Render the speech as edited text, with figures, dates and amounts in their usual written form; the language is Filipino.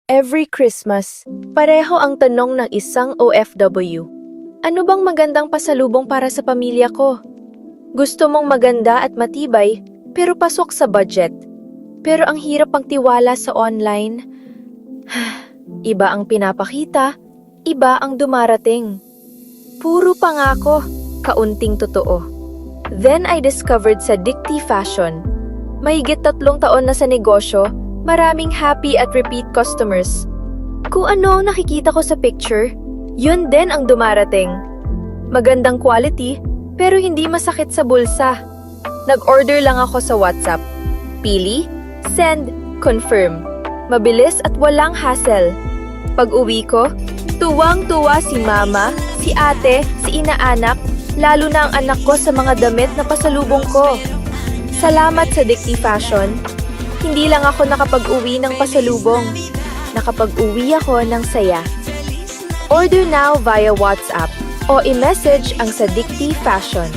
Every Christmas, pareho ang tanong ng isang OFW. Ano bang magandang pasalubong para sa pamilya ko? Gusto mong maganda at matibay, pero pasok sa budget. Pero ang hirap pagtiwala sa online. Iba ang pinapakita, iba ang dumarating. Puro pangako, kaunting totoo. Then I discovered sa Dikti Fashion. Mahigit 3 taon na sa negosyo, maraming happy at repeat customers. Kung ano ang nakikita ko sa picture, yun din ang dumarating. Magandang quality, pero hindi masakit sa bulsa. Nag-order lang ako sa WhatsApp. Pili, send, confirm. Mabilis at walang hassle. Pag-uwi ko, tuwang-tuwa si mama, si ate, si inaanak, lalo na ang anak ko sa mga damit na pasalubong ko. Salamat sa Dikti Fashion. Hindi lang ako nakapag-uwi ng pasalubong. Nakapag-uwi ako ng saya. Order now via WhatsApp o i-message ang sa Dikti Fashion.